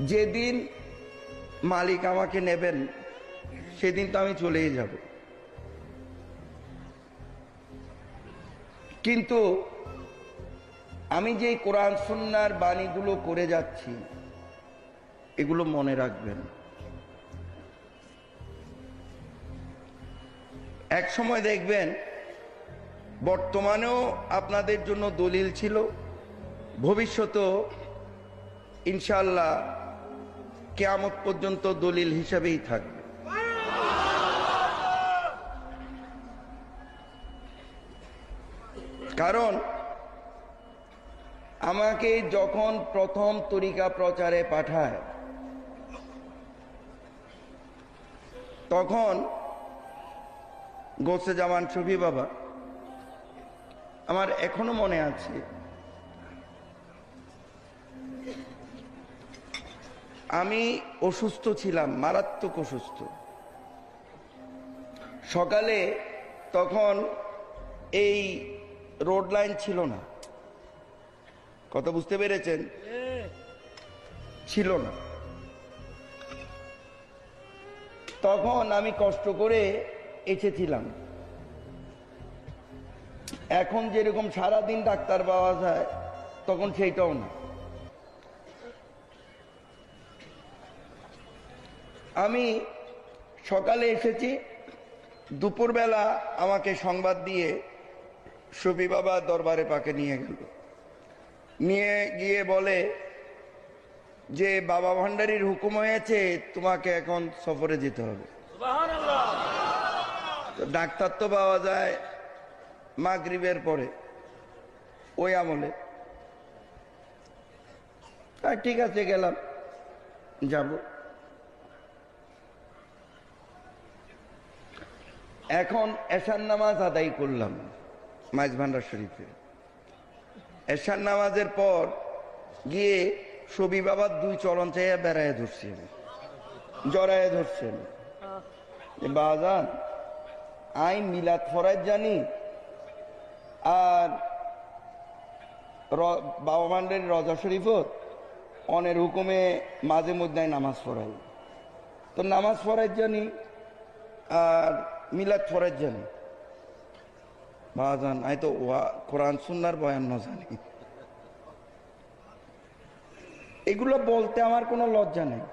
যেদিন মালিক আমাকে নেবেন সেদিন তো আমি চলেই যাব, কিন্তু আমি যে কোরআন সুন্নাহর বাণীগুলো করে যাচ্ছি এগুলো মনে রাখবেন। এক সময় দেখবেন বর্তমানেও আপনাদের জন্য দলিল ছিল, ভবিষ্যতেও ইনশাআল্লাহ কিয়ামত পর্যন্ত দলিল হিসেবেই থাকবে। কারণ আমাকে যখন প্রথম তরিকা প্রচারে পাঠায় তখন গৌসে জামান শফি বাবা, আমার এখনো মনে আছে, আমি অসুস্থ ছিলাম, মারাত্মক অসুস্থ। সকালে তখন এই রোড লাইন ছিল না, কথা বুঝতে পেরেছেন? ছিল না। তখন আমি কষ্ট করে এসেছিলাম। এখন যেরকম সারাদিন ডাক্তার পাওয়া যায় তখন সেইটাও না। আমি সকালে এসেছি, দুপুরবেলা আমাকে সংবাদ দিয়ে শফি বাবা দরবারে পাকে নিয়ে গেল, নিয়ে গিয়ে বলে যে বাবা ভান্ডারীর হুকুম হয়েছে তোমাকে এখন সফরে যেতে হবে। ডাক্তার তো পাওয়া যায় মাগরিবের পরে, ওই আমলে। ঠিক আছে গেলাম, যাব। এখন এশার নামাজ আদায় করলাম মাইজ ভান্ডার শরীফে। এশার নামাজের পর গিয়ে শফি বাবার দুই চরণ চাইয়া বেড়ায় ধরছেন, জড়ায় ধরছেন। বাজান আই মিলাদ ফরাজ জানি আর বাবা ভান্ডারীর রজা শরীফত অনের হুকুমে মাঝে মধ্যে নামাজ পড়াই, তো নামাজ ফরাজ জানি আর মিলাদ ফরাজ জানি। বাজান আই তো কোরআন সুন্নাহর বয়ান ন জানি। এগুলো বলতে আমার কোনো লজ্জা নেই।